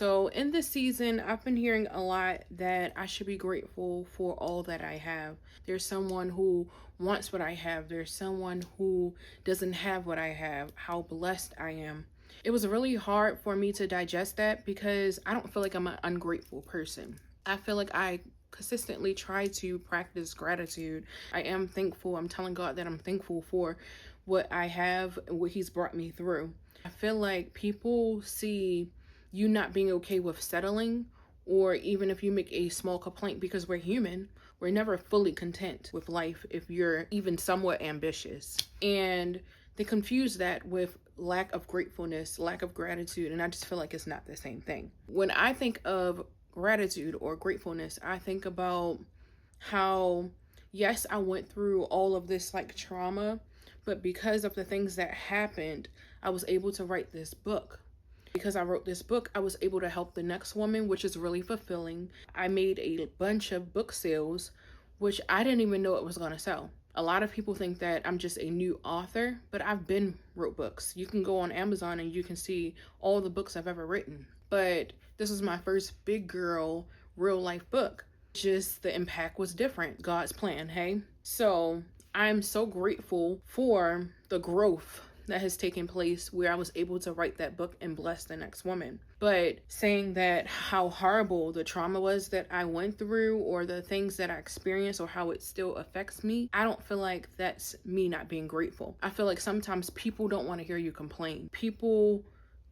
So, in this season, I've been hearing a lot that I should be grateful for all that I have. There's someone who wants what I have, there's someone who doesn't have what I have, how blessed I am. It was really hard for me to digest that because I don't feel like I'm an ungrateful person. I feel like I consistently try to practice gratitude. I am thankful. I'm telling God that I'm thankful for what I have and what He's brought me through. I feel like people see you not being okay with settling, or even if you make a small complaint, because we're human, we're never fully content with life if you're even somewhat ambitious. And they confuse that with lack of gratefulness, lack of gratitude, and I just feel like it's not the same thing. When I think of gratitude or gratefulness, I think about how, yes, I went through all of this like trauma, but because of the things that happened, I was able to write this book. Because I wrote this book, I was able to help the next woman, which is really fulfilling. I made a bunch of book sales, which I didn't even know it was going to sell. A lot of people think that I'm just a new author, but I've been wrote books. You can go on Amazon and you can see all the books I've ever written. But this was my first big girl, real life book. Just the impact was different. God's plan, hey? So I'm so grateful for the growth that has taken place where I was able to write that book and bless the next woman. But saying that how horrible the trauma was that I went through, or the things that I experienced, or how it still affects me, I don't feel like that's me not being grateful. I feel like sometimes people don't want to hear you complain. People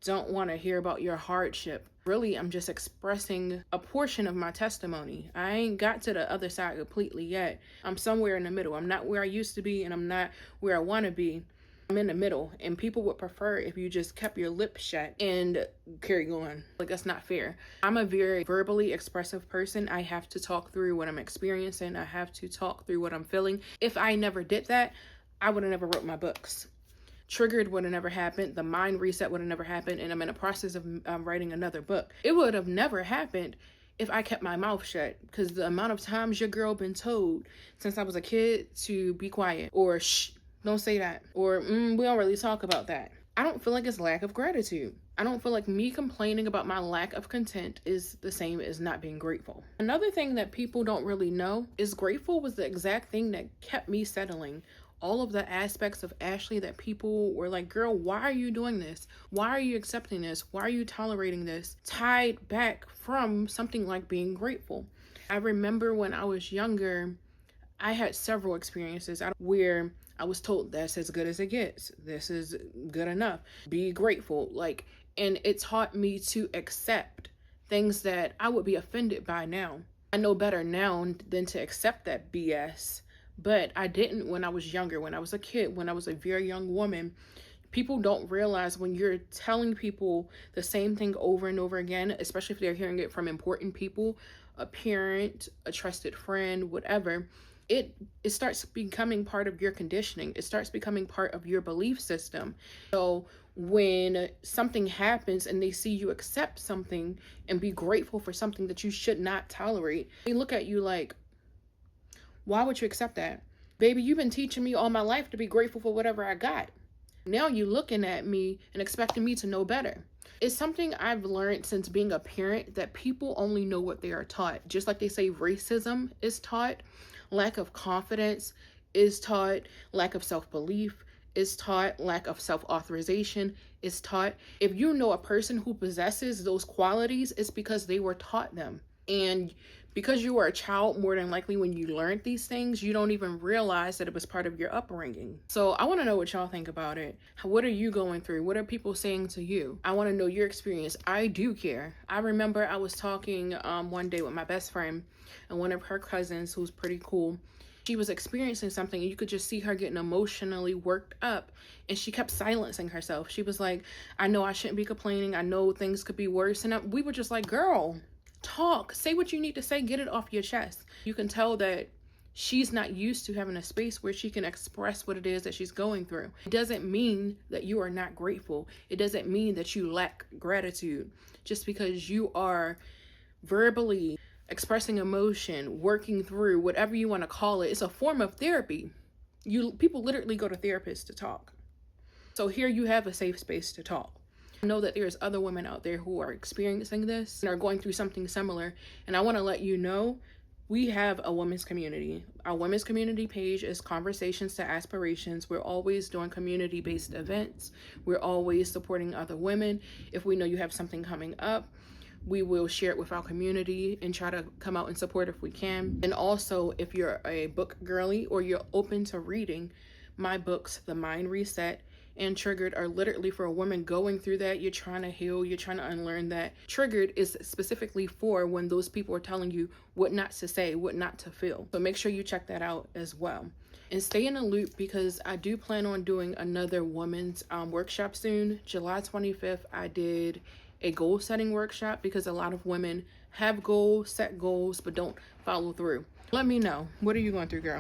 don't want to hear about your hardship. Really, I'm just expressing a portion of my testimony. I ain't got to the other side completely yet. I'm somewhere in the middle. I'm not where I used to be, and I'm not where I want to be. I'm in the middle, and people would prefer if you just kept your lips shut and carry on. Like, that's not fair. I'm a very verbally expressive person. I have to talk through what I'm experiencing. I have to talk through what I'm feeling. If I never did that, I would have never wrote my books. Triggered would have never happened. The mind reset would have never happened. And I'm in the process of writing another book. It would have never happened if I kept my mouth shut, because the amount of times your girl been told since I was a kid to be quiet, or shh, don't say that, or we don't really talk about that. I don't feel like it's lack of gratitude. I don't feel like me complaining about my lack of content is the same as not being grateful. Another thing that people don't really know is grateful was the exact thing that kept me settling. All of the aspects of Ashley that people were like, girl, why are you doing this? Why are you accepting this? Why are you tolerating this? Tied back from something like being grateful. I remember when I was younger, I had several experiences where I was told that's as good as it gets. This is good enough. Be grateful. And it taught me to accept things that I would be offended by now. I know better now than to accept that BS, but I didn't when I was younger, when I was a kid, when I was a very young woman. People don't realize when you're telling people the same thing over and over again, especially if they're hearing it from important people, a parent, a trusted friend, whatever, it starts becoming part of your conditioning. It starts becoming part of your belief system. So when something happens and they see you accept something and be grateful for something that you should not tolerate, they look at you like, why would you accept that? Baby, you've been teaching me all my life to be grateful for whatever I got. Now you looking at me and expecting me to know better. It's something I've learned since being a parent, that people only know what they are taught. Just like they say racism is taught, lack of confidence is taught, lack of self-belief is taught, lack of self-authorization is taught. If you know a person who possesses those qualities, it's because they were taught them. And because you were a child, more than likely when you learned these things, you don't even realize that it was part of your upbringing. So I want to know what y'all think about it. What are you going through? What are people saying to you? I want to know your experience. I do care. I remember I was talking one day with my best friend and one of her cousins, who's pretty cool. She was experiencing something and you could just see her getting emotionally worked up, and she kept silencing herself. She was like, I know I shouldn't be complaining. I know things could be worse. And we were just like, girl, talk, say what you need to say, get it off your chest. You can tell that she's not used to having a space where she can express what it is that she's going through. It doesn't mean that you are not grateful. It doesn't mean that you lack gratitude. Just because you are verbally expressing emotion, working through whatever you want to call it, it's a form of therapy. People literally go to therapists to talk. So here you have a safe space to talk. I know that there's other women out there who are experiencing this and are going through something similar. And I want to let you know we have a women's community. Our women's community page is Conversations to Aspirations. We're always doing community-based events. We're always supporting other women. If we know you have something coming up, we will share it with our community and try to come out and support if we can. And also, if you're a book girly or you're open to reading, my books, The Mind Reset and Triggered, are literally for a woman going through that. You're trying to heal, you're trying to unlearn that. Triggered is specifically for when those people are telling you what not to say, what not to feel. So make sure you check that out as well. And stay in the loop, because I do plan on doing another women's workshop soon. July 25th, I did a goal setting workshop because a lot of women have goals, set goals, but don't follow through. Let me know. What are you going through, girl?